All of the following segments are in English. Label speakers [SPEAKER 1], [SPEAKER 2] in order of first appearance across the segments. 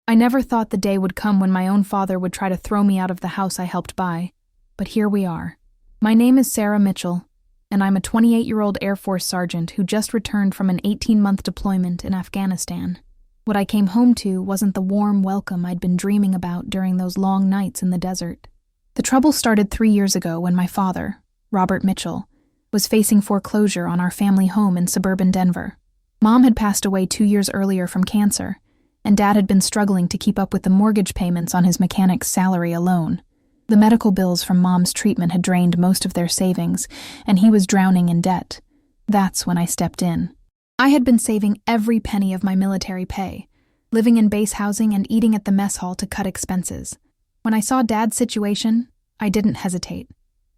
[SPEAKER 1] I never thought the day would come when my own father would try to throw me out of the house I helped buy. But here we are. My name is Sarah Mitchell, and I'm a 28-year-old Air Force sergeant who just returned from an 18-month deployment in Afghanistan. What I came home to wasn't the warm welcome I'd been dreaming about during those long nights in the desert. The trouble started 3 years ago when my father, Robert Mitchell, was facing foreclosure on our family home in suburban Denver. Mom had passed away 2 years earlier from cancer, and Dad had been struggling to keep up with the mortgage payments on his mechanic's salary alone. The medical bills from Mom's treatment had drained most of their savings, and he was drowning in debt. That's when I stepped in. I had been saving every penny of my military pay, living in base housing and eating at the mess hall to cut expenses. When I saw Dad's situation, I didn't hesitate.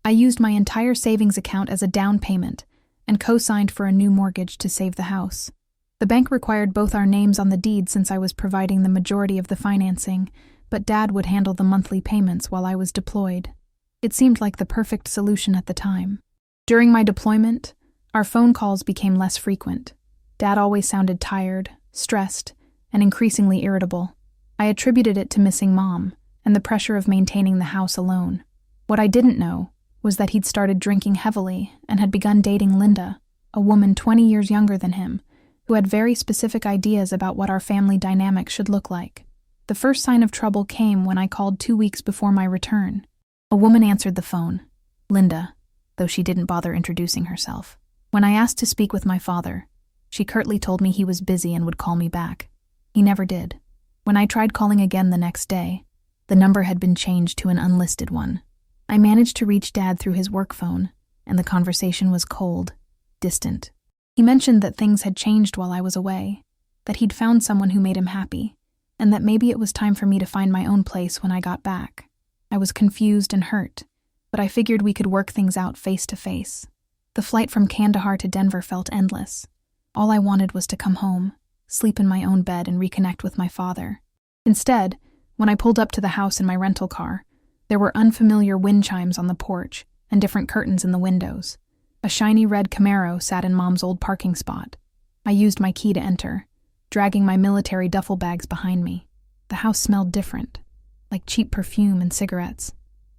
[SPEAKER 1] I used my entire savings account as a down payment and co-signed for a new mortgage to save the house. The bank required both our names on the deed since I was providing the majority of the financing, but Dad would handle the monthly payments while I was deployed. It seemed like the perfect solution at the time. During my deployment, our phone calls became less frequent. Dad always sounded tired, stressed, and increasingly irritable. I attributed it to missing Mom and the pressure of maintaining the house alone. What I didn't know was that he'd started drinking heavily and had begun dating Linda, a woman 20 years younger than him, who had very specific ideas about what our family dynamic should look like. The first sign of trouble came when I called 2 weeks before my return. A woman answered the phone, Linda, though she didn't bother introducing herself. When I asked to speak with my father, she curtly told me he was busy and would call me back. He never did. When I tried calling again the next day, the number had been changed to an unlisted one. I managed to reach Dad through his work phone, and the conversation was cold, distant. He mentioned that things had changed while I was away, that he'd found someone who made him happy, and that maybe it was time for me to find my own place when I got back. I was confused and hurt, but I figured we could work things out face to face. The flight from Kandahar to Denver felt endless. All I wanted was to come home, sleep in my own bed, and reconnect with my father. Instead, when I pulled up to the house in my rental car, there were unfamiliar wind chimes on the porch and different curtains in the windows. A shiny red Camaro sat in Mom's old parking spot. I used my key to enter, dragging my military duffel bags behind me. The house smelled different, like cheap perfume and cigarettes.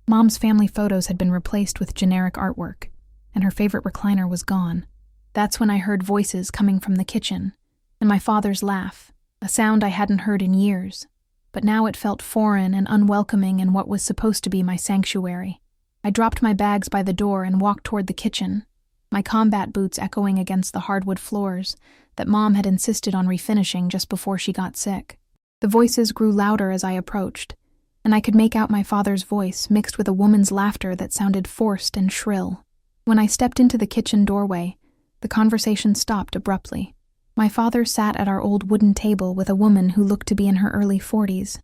[SPEAKER 1] Mom's family photos had been replaced with generic artwork, and her favorite recliner was gone. That's when I heard voices coming from the kitchen, and my father's laugh, a sound I hadn't heard in years. But now it felt foreign and unwelcoming in what was supposed to be my sanctuary. I dropped my bags by the door and walked toward the kitchen, my combat boots echoing against the hardwood floors that Mom had insisted on refinishing just before she got sick. The voices grew louder as I approached, and I could make out my father's voice mixed with a woman's laughter that sounded forced and shrill. When I stepped into the kitchen doorway, the conversation stopped abruptly. My father sat at our old wooden table with a woman who looked to be in her early 40s,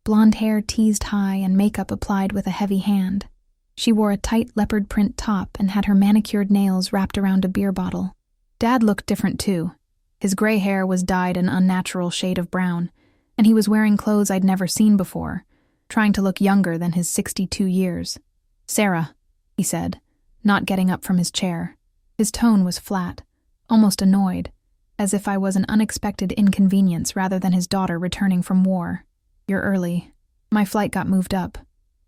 [SPEAKER 1] blonde hair teased high and makeup applied with a heavy hand. She wore a tight leopard print top and had her manicured nails wrapped around a beer bottle. Dad looked different too. His gray hair was dyed an unnatural shade of brown, and he was wearing clothes I'd never seen before, trying to look younger than his 62 years. "Sarah," he said, not getting up from his chair. His tone was flat, almost annoyed, as if I was an unexpected inconvenience rather than his daughter returning from war. "You're early. My flight got moved up,"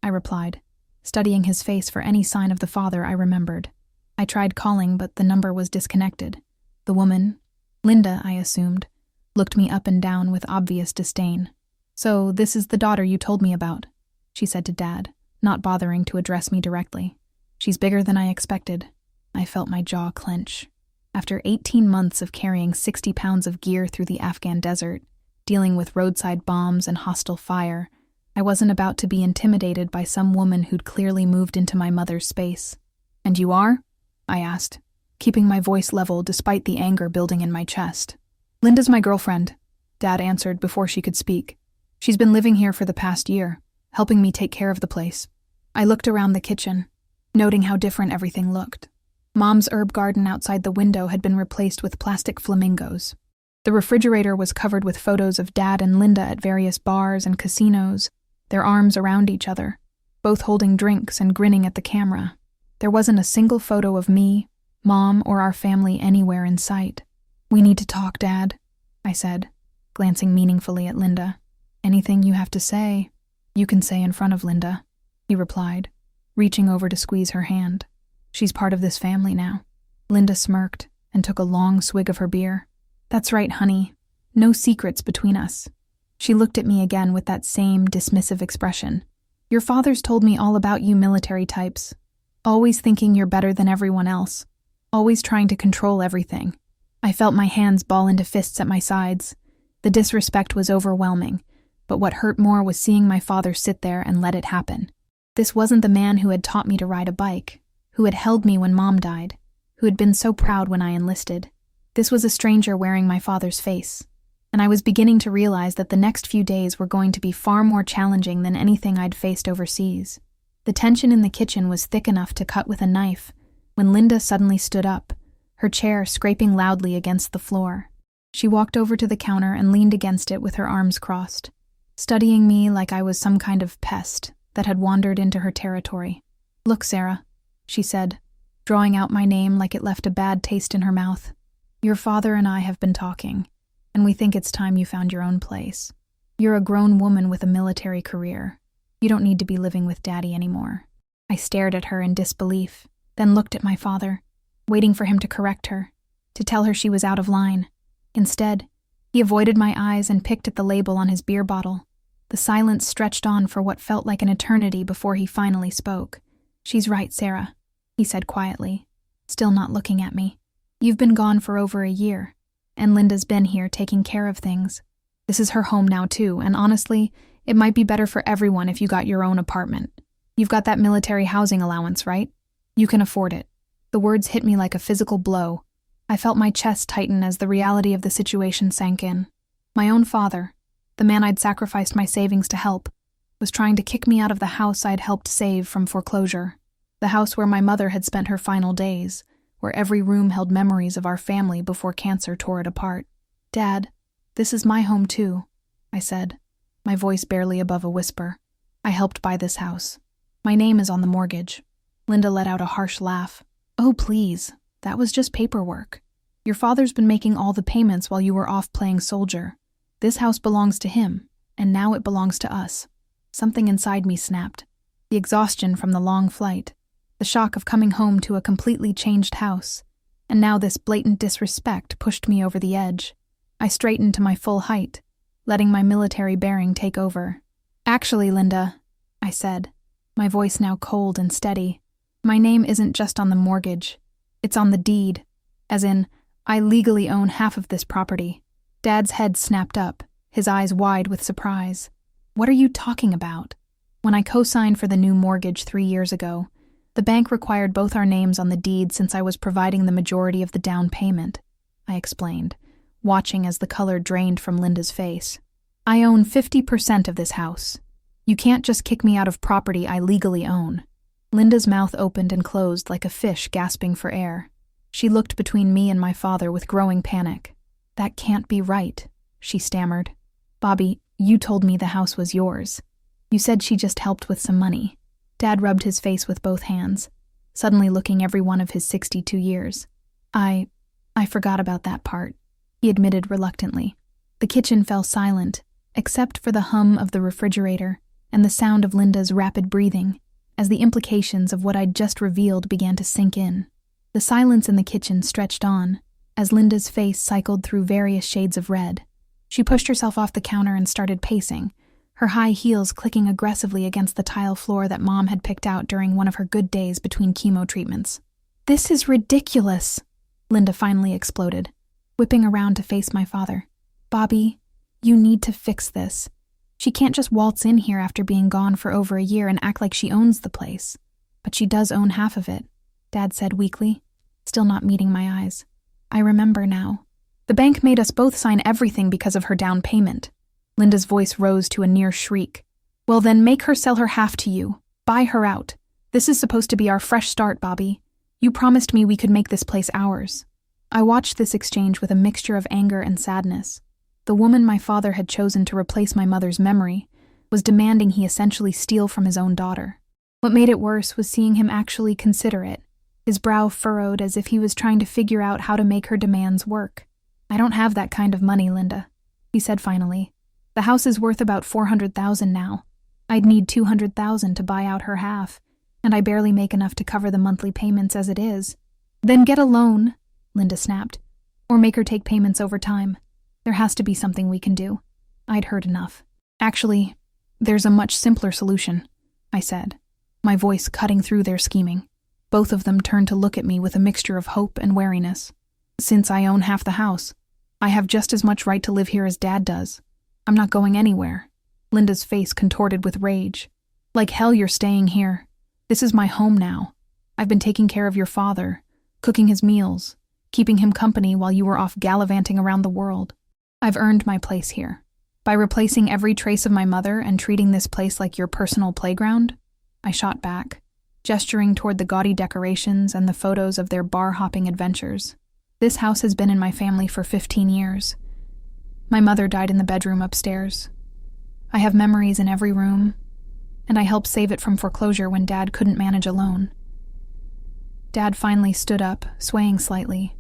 [SPEAKER 1] I replied, studying his face for any sign of the father I remembered. I tried calling, but the number was disconnected. The woman, Linda, I assumed, looked me up and down with obvious disdain. "So this is the daughter you told me about," she said to Dad, not bothering to address me directly. "She's bigger than I expected." I felt my jaw clench. After 18 months of carrying 60 pounds of gear through the Afghan desert, dealing with roadside bombs and hostile fire, I wasn't about to be intimidated by some woman who'd clearly moved into my mother's space. "And you are?" I asked, keeping my voice level despite the anger building in my chest. "Linda's my girlfriend," Dad answered before she could speak. "She's been living here for the past year, helping me take care of the place." I looked around the kitchen, noting how different everything looked. Mom's herb garden outside the window had been replaced with plastic flamingos. The refrigerator was covered with photos of Dad and Linda at various bars and casinos, their arms around each other, both holding drinks and grinning at the camera. There wasn't a single photo of me, Mom, or our family anywhere in sight. "We need to talk, Dad," I said, glancing meaningfully at Linda. Anything you have to say, you can say in front of Linda, he replied, reaching over to squeeze her hand. She's part of this family now. Linda smirked and took a long swig of her beer. That's right, honey. No secrets between us. She looked at me again with that same dismissive expression. Your father's told me all about you military types. Always thinking you're better than everyone else. Always trying to control everything. I felt my hands ball into fists at my sides. The disrespect was overwhelming, but what hurt more was seeing my father sit there and let it happen. This wasn't the man who had taught me to ride a bike, who had held me when Mom died, who had been so proud when I enlisted. This was a stranger wearing my father's face, and I was beginning to realize that the next few days were going to be far more challenging than anything I'd faced overseas. The tension in the kitchen was thick enough to cut with a knife when Linda suddenly stood up, her chair scraping loudly against the floor. She walked over to the counter and leaned against it with her arms crossed, studying me like I was some kind of pest that had wandered into her territory. Look, Sarah, she said, drawing out my name like it left a bad taste in her mouth. Your father and I have been talking, and we think it's time you found your own place. You're a grown woman with a military career. You don't need to be living with Daddy anymore. I stared at her in disbelief, then looked at my father, waiting for him to correct her, to tell her she was out of line. Instead, he avoided my eyes and picked at the label on his beer bottle. The silence stretched on for what felt like an eternity before he finally spoke. She's right, Sarah, he said quietly, still not looking at me. You've been gone for over a year, and Linda's been here taking care of things. This is her home now too, and honestly, it might be better for everyone if you got your own apartment. You've got that military housing allowance, right? You can afford it. The words hit me like a physical blow. I felt my chest tighten as the reality of the situation sank in. My own father, the man I'd sacrificed my savings to help, was trying to kick me out of the house I'd helped save from foreclosure. The house where my mother had spent her final days, where every room held memories of our family before cancer tore it apart. Dad, this is my home too, I said, my voice barely above a whisper. I helped buy this house. My name is on the mortgage. Linda let out a harsh laugh. Oh, please, that was just paperwork. Your father's been making all the payments while you were off playing soldier. This house belongs to him, and now it belongs to us. Something inside me snapped. The exhaustion from the long flight, the shock of coming home to a completely changed house, and now this blatant disrespect pushed me over the edge. I straightened to my full height, letting my military bearing take over. Actually, Linda, I said, my voice now cold and steady, my name isn't just on the mortgage. It's on the deed, as in, I legally own half of this property. Dad's head snapped up, his eyes wide with surprise. What are you talking about? When I co-signed for the new mortgage 3 years ago, the bank required both our names on the deed since I was providing the majority of the down payment, I explained, watching as the color drained from Linda's face. I own 50% of this house. You can't just kick me out of property I legally own. Linda's mouth opened and closed like a fish gasping for air. She looked between me and my father with growing panic. That can't be right, she stammered. Bobby, you told me the house was yours. You said she just helped with some money. Dad rubbed his face with both hands, suddenly looking every one of his 62 years. I forgot about that part, he admitted reluctantly. The kitchen fell silent, except for the hum of the refrigerator and the sound of Linda's rapid breathing, as the implications of what I'd just revealed began to sink in. The silence in the kitchen stretched on, as Linda's face cycled through various shades of red. She pushed herself off the counter and started pacing, her high heels clicking aggressively against the tile floor that Mom had picked out during one of her good days between chemo treatments. This is ridiculous, Linda finally exploded, whipping around to face my father. Bobby, you need to fix this. She can't just waltz in here after being gone for over a year and act like she owns the place. But she does own half of it, Dad said weakly, still not meeting my eyes. I remember now. The bank made us both sign everything because of her down payment. Linda's voice rose to a near shriek. Well then, make her sell her half to you. Buy her out. This is supposed to be our fresh start, Bobby. You promised me we could make this place ours. I watched this exchange with a mixture of anger and sadness. The woman my father had chosen to replace my mother's memory was demanding he essentially steal from his own daughter. What made it worse was seeing him actually consider it, his brow furrowed as if he was trying to figure out how to make her demands work. I don't have that kind of money, Linda, he said finally. The house is worth about $400,000 now. I'd need $200,000 to buy out her half, and I barely make enough to cover the monthly payments as it is. Then get a loan, Linda snapped, or make her take payments over time. There has to be something we can do. I'd heard enough. Actually, there's a much simpler solution, I said, my voice cutting through their scheming. Both of them turned to look at me with a mixture of hope and wariness. Since I own half the house, I have just as much right to live here as Dad does. I'm not going anywhere. Linda's face contorted with rage. Like hell you're staying here. This is my home now. I've been taking care of your father, cooking his meals, keeping him company while you were off gallivanting around the world. I've earned my place here. By replacing every trace of my mother and treating this place like your personal playground, I shot back, gesturing toward the gaudy decorations and the photos of their bar-hopping adventures. This house has been in my family for 15 years. My mother died in the bedroom upstairs. I have memories in every room, and I helped save it from foreclosure when Dad couldn't manage alone. Dad finally stood up, swaying slightly.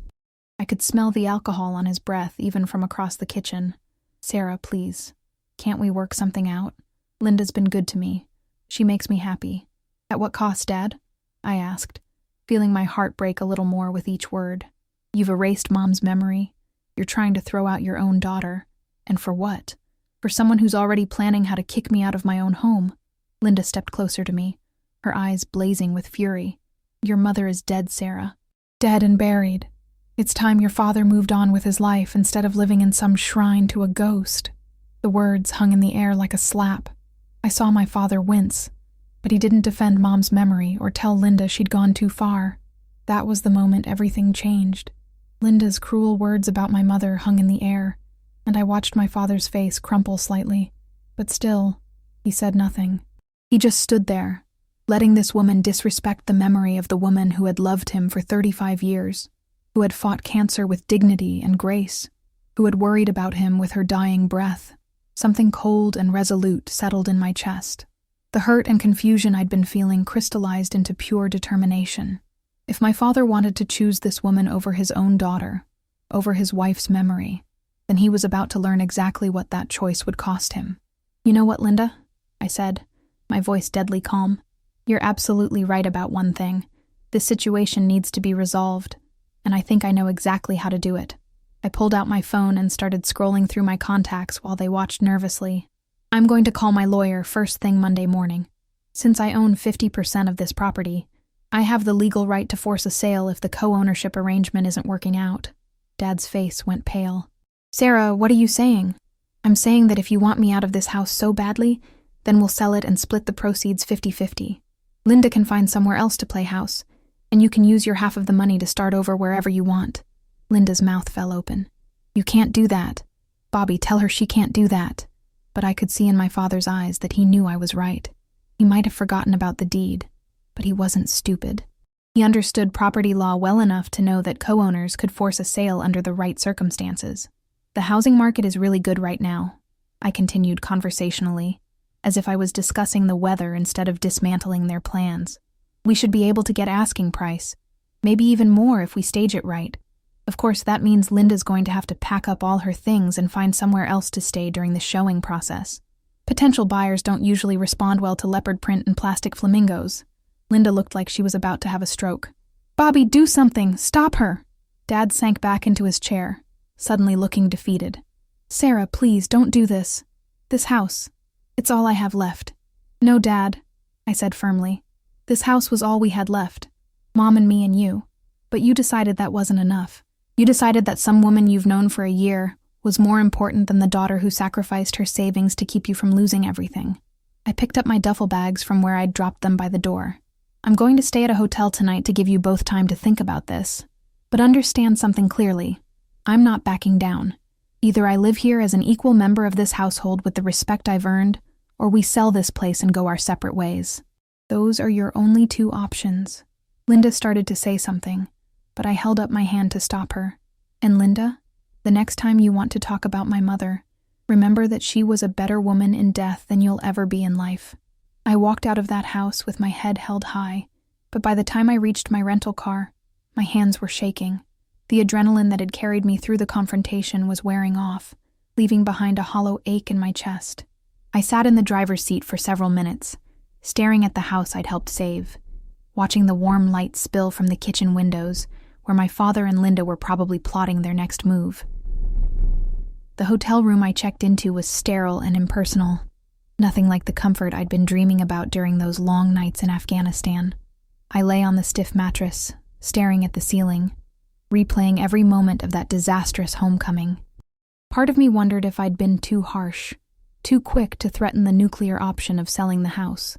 [SPEAKER 1] I could smell the alcohol on his breath even from across the kitchen. Sarah, please. Can't we work something out? Linda's been good to me. She makes me happy. At what cost, Dad? I asked, feeling my heart break a little more with each word. You've erased Mom's memory. You're trying to throw out your own daughter. And for what? For someone who's already planning how to kick me out of my own home. Linda stepped closer to me, her eyes blazing with fury. Your mother is dead, Sarah. Dead and buried. It's time your father moved on with his life instead of living in some shrine to a ghost. The words hung in the air like a slap. I saw my father wince, but he didn't defend Mom's memory or tell Linda she'd gone too far. That was the moment everything changed. Linda's cruel words about my mother hung in the air, and I watched my father's face crumple slightly. But still, he said nothing. He just stood there, letting this woman disrespect the memory of the woman who had loved him for 35 years, who had fought cancer with dignity and grace, who had worried about him with her dying breath. Something cold and resolute settled in my chest. The hurt and confusion I'd been feeling crystallized into pure determination. If my father wanted to choose this woman over his own daughter, over his wife's memory, then he was about to learn exactly what that choice would cost him. You know what, Linda? I said, my voice deadly calm. You're absolutely right about one thing. This situation needs to be resolved, and I think I know exactly how to do it. I pulled out my phone and started scrolling through my contacts while they watched nervously. I'm going to call my lawyer first thing Monday morning. Since I own 50% of this property, I have the legal right to force a sale if the co-ownership arrangement isn't working out. Dad's face went pale. Sarah, what are you saying? I'm saying that if you want me out of this house so badly, then we'll sell it and split the proceeds 50-50. Linda can find somewhere else to play house, and you can use your half of the money to start over wherever you want. Linda's mouth fell open. You can't do that. Bobby, tell her she can't do that. But I could see in my father's eyes that he knew I was right. He might have forgotten about the deed, but he wasn't stupid. He understood property law well enough to know that co-owners could force a sale under the right circumstances. The housing market is really good right now, I continued conversationally, as if I was discussing the weather instead of dismantling their plans. We should be able to get asking price, maybe even more if we stage it right. Of course, that means Linda's going to have to pack up all her things and find somewhere else to stay during the showing process. Potential buyers don't usually respond well to leopard print and plastic flamingos. Linda looked like she was about to have a stroke. Bobby, do something! Stop her! Dad sank back into his chair, suddenly looking defeated. Sarah, please, don't do this. This house, it's all I have left. No, Dad, I said firmly. This house was all we had left. Mom and me and you. But you decided that wasn't enough. You decided that some woman you've known for a year was more important than the daughter who sacrificed her savings to keep you from losing everything. I picked up my duffel bags from where I'd dropped them by the door. I'm going to stay at a hotel tonight to give you both time to think about this. But understand something clearly. I'm not backing down. Either I live here as an equal member of this household with the respect I've earned, or we sell this place and go our separate ways. Those are your only two options. Linda started to say something, but I held up my hand to stop her. And Linda, the next time you want to talk about my mother, remember that she was a better woman in death than you'll ever be in life. I walked out of that house with my head held high, but by the time I reached my rental car, my hands were shaking. The adrenaline that had carried me through the confrontation was wearing off. leaving behind a hollow ache in my chest. I sat in the driver's seat for several minutes, staring at the house I'd helped save, watching the warm light spill from the kitchen windows, where my father and Linda were probably plotting their next move. The hotel room I checked into was sterile and impersonal, nothing like the comfort I'd been dreaming about during those long nights in Afghanistan. I lay on the stiff mattress, staring at the ceiling, replaying every moment of that disastrous homecoming. Part of me wondered if I'd been too harsh, too quick to threaten the nuclear option of selling the house.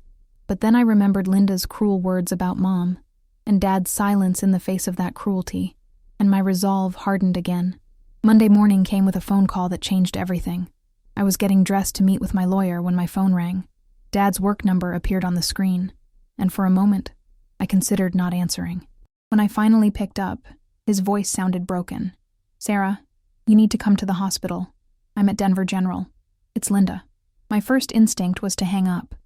[SPEAKER 1] But then I remembered Linda's cruel words about Mom, and Dad's silence in the face of that cruelty, and my resolve hardened again. Monday morning came with a phone call that changed everything. I was getting dressed to meet with my lawyer when my phone rang. Dad's work number appeared on the screen, and for a moment, I considered not answering. When I finally picked up, his voice sounded broken. "Sarah, you need to come to the hospital. I'm at Denver General. It's Linda." My first instinct was to hang up.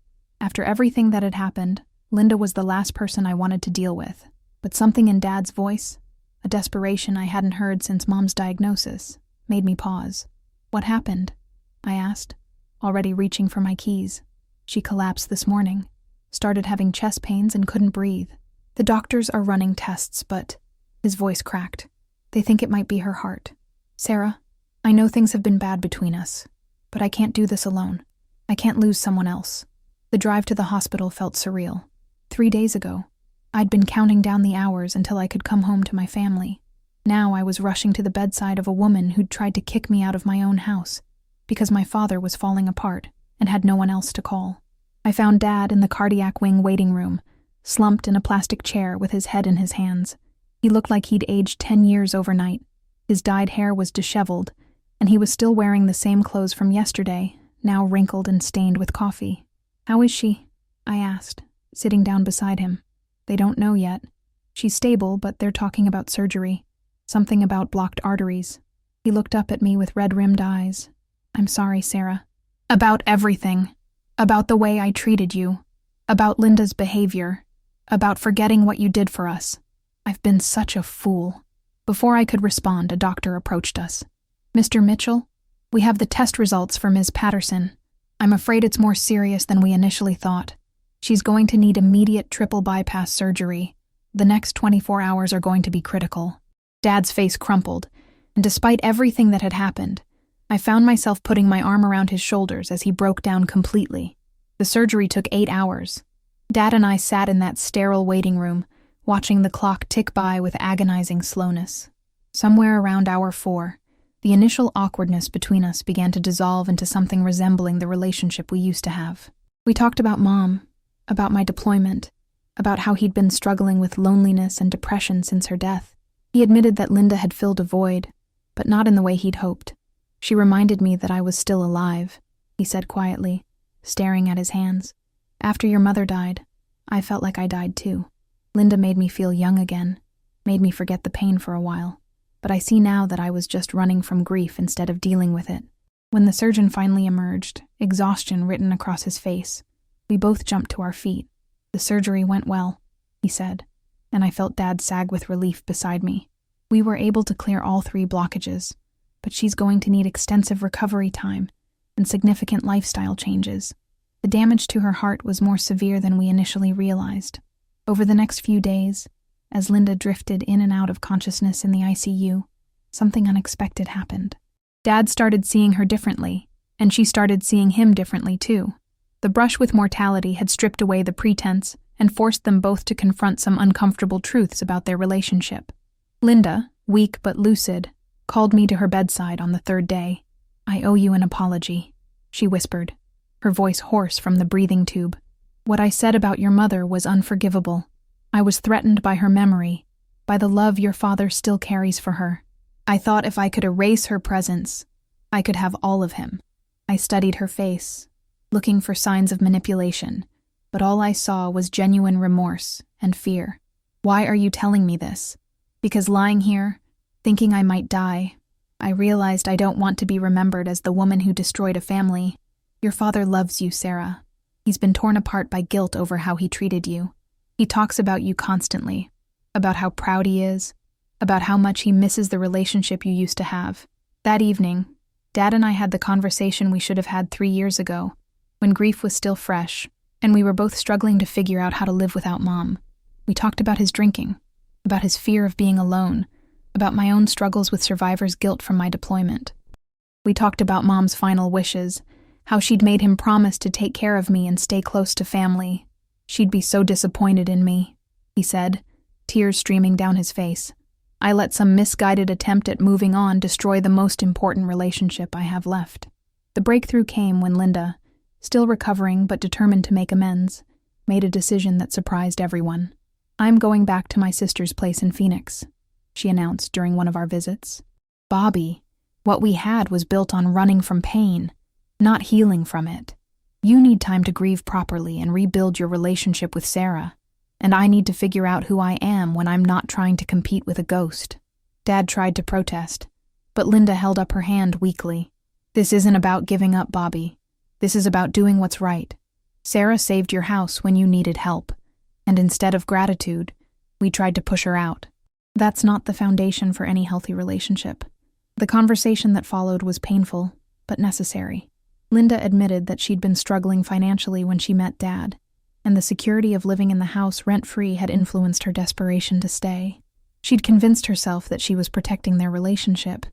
[SPEAKER 1] After everything that had happened, Linda was the last person I wanted to deal with. But something in Dad's voice, a desperation I hadn't heard since Mom's diagnosis, made me pause. "What happened?" I asked, already reaching for my keys. "She collapsed this morning, started having chest pains and couldn't breathe. The doctors are running tests, but..." His voice cracked. "They think it might be her heart. Sarah, I know things have been bad between us, but I can't do this alone. I can't lose someone else." The drive to the hospital felt surreal. 3 days ago, I'd been counting down the hours until I could come home to my family. Now I was rushing to the bedside of a woman who'd tried to kick me out of my own house because my father was falling apart and had no one else to call. I found Dad in the cardiac wing waiting room, slumped in a plastic chair with his head in his hands. He looked like he'd aged 10 years overnight. His dyed hair was disheveled, and he was still wearing the same clothes from yesterday, now wrinkled and stained with coffee. "How is she?" I asked, sitting down beside him. "They don't know yet. She's stable, but they're talking about surgery. Something about blocked arteries." He looked up at me with red-rimmed eyes. "I'm sorry, Sarah. About everything. About the way I treated you. About Linda's behavior. About forgetting what you did for us. I've been such a fool." Before I could respond, a doctor approached us. "Mr. Mitchell, we have the test results for Ms. Patterson. I'm afraid it's more serious than we initially thought. She's going to need immediate triple bypass surgery. The next 24 hours are going to be critical." Dad's face crumpled, and despite everything that had happened, I found myself putting my arm around his shoulders as he broke down completely. The surgery took 8 hours. Dad and I sat in that sterile waiting room, watching the clock tick by with agonizing slowness. Somewhere around hour 4, the initial awkwardness between us began to dissolve into something resembling the relationship we used to have. We talked about Mom, about my deployment, about how he'd been struggling with loneliness and depression since her death. He admitted that Linda had filled a void, but not in the way he'd hoped. "She reminded me that I was still alive," he said quietly, staring at his hands. "After your mother died, I felt like I died too. Linda made me feel young again, made me forget the pain for a while. But I see now that I was just running from grief instead of dealing with it." When the surgeon finally emerged, exhaustion written across his face, we both jumped to our feet. "The surgery went well," he said, and I felt Dad sag with relief beside me. "We were able to clear all 3 blockages, but she's going to need extensive recovery time and significant lifestyle changes. The damage to her heart was more severe than we initially realized." Over the next few days, as Linda drifted in and out of consciousness in the ICU, something unexpected happened. Dad started seeing her differently, and she started seeing him differently too. The brush with mortality had stripped away the pretense and forced them both to confront some uncomfortable truths about their relationship. Linda, weak but lucid, called me to her bedside on the 3rd day. "I owe you an apology," she whispered, her voice hoarse from the breathing tube. "What I said about your mother was unforgivable. I was threatened by her memory, by the love your father still carries for her. I thought if I could erase her presence, I could have all of him." I studied her face, looking for signs of manipulation, but all I saw was genuine remorse and fear. "Why are you telling me this?" "Because lying here, thinking I might die, I realized I don't want to be remembered as the woman who destroyed a family. Your father loves you, Sarah. He's been torn apart by guilt over how he treated you. He talks about you constantly, about how proud he is, about how much he misses the relationship you used to have. That evening, Dad and I had the conversation we should have had 3 years ago, when grief was still fresh, and we were both struggling to figure out how to live without Mom. We talked about his drinking, about his fear of being alone, about my own struggles with survivor's guilt from my deployment. We talked about Mom's final wishes, how she'd made him promise to take care of me and stay close to family. She'd be so disappointed in me, he said, tears streaming down his face. I let some misguided attempt at moving on destroy the most important relationship I have left. The breakthrough came when Linda, still recovering but determined to make amends, made a decision that surprised everyone. I'm going back to my sister's place in Phoenix, she announced during one of our visits. Bobby, what we had was built on running from pain, not healing from it. You need time to grieve properly and rebuild your relationship with Sarah. And I need to figure out who I am when I'm not trying to compete with a ghost. Dad tried to protest, but Linda held up her hand weakly. This isn't about giving up, Bobby. This is about doing what's right. Sarah saved your house when you needed help, and instead of gratitude, we tried to push her out. That's not the foundation for any healthy relationship. The conversation that followed was painful, but necessary. Linda admitted that she'd been struggling financially when she met Dad, and the security of living in the house rent-free had influenced her desperation to stay. She'd convinced herself that she was protecting their relationship,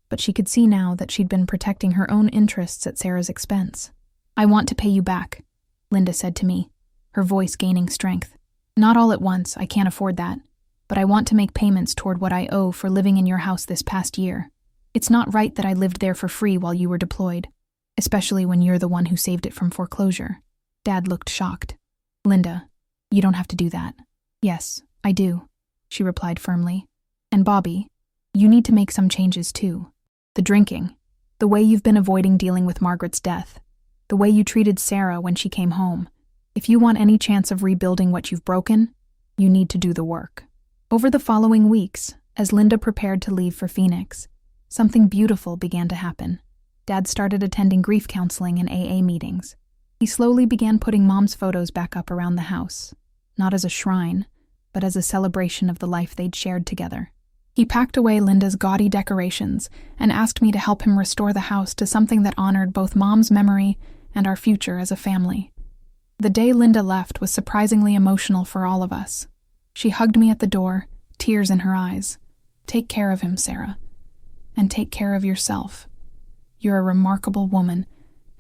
[SPEAKER 1] but she could see now that she'd been protecting her own interests at Sarah's expense. I want to pay you back, Linda said to me, her voice gaining strength. Not all at once, I can't afford that, but I want to make payments toward what I owe for living in your house this past year. It's not right that I lived there for free while you were deployed, especially when you're the one who saved it from foreclosure. Dad looked shocked. Linda, you don't have to do that. Yes, I do, she replied firmly. And Bobby, you need to make some changes too. The drinking, the way you've been avoiding dealing with Margaret's death, the way you treated Sarah when she came home. If you want any chance of rebuilding what you've broken, you need to do the work. Over the following weeks, as Linda prepared to leave for Phoenix, something beautiful began to happen. Dad started attending grief counseling and AA meetings. He slowly began putting Mom's photos back up around the house, not as a shrine, but as a celebration of the life they'd shared together. He packed away Linda's gaudy decorations and asked me to help him restore the house to something that honored both Mom's memory and our future as a family. The day Linda left was surprisingly emotional for all of us. She hugged me at the door, tears in her eyes. Take care of him, Sarah. And take care of yourself. You're a remarkable woman,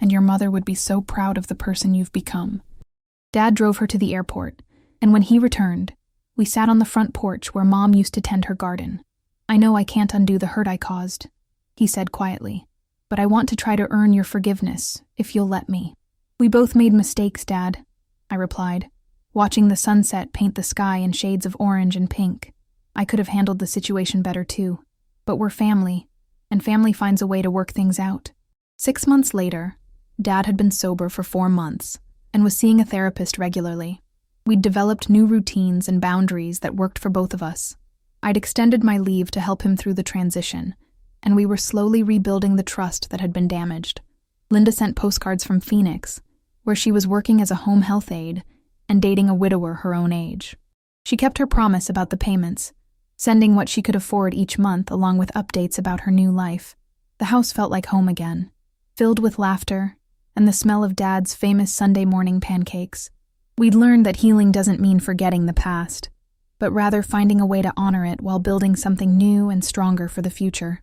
[SPEAKER 1] and your mother would be so proud of the person you've become. Dad drove her to the airport, and when he returned, we sat on the front porch where Mom used to tend her garden. I know I can't undo the hurt I caused, he said quietly, but I want to try to earn your forgiveness, if you'll let me. We both made mistakes, Dad, I replied, watching the sunset paint the sky in shades of orange and pink. I could have handled the situation better too, but we're family, and family finds a way to work things out. 6 months later, Dad had been sober for 4 months and was seeing a therapist regularly. We'd developed new routines and boundaries that worked for both of us. I'd extended my leave to help him through the transition, and we were slowly rebuilding the trust that had been damaged. Linda sent postcards from Phoenix, where she was working as a home health aide and dating a widower her own age. She kept her promise about the payments, sending what she could afford each month along with updates about her new life. The house felt like home again, filled with laughter and the smell of Dad's famous Sunday morning pancakes. We'd learned that healing doesn't mean forgetting the past, but rather finding a way to honor it while building something new and stronger for the future.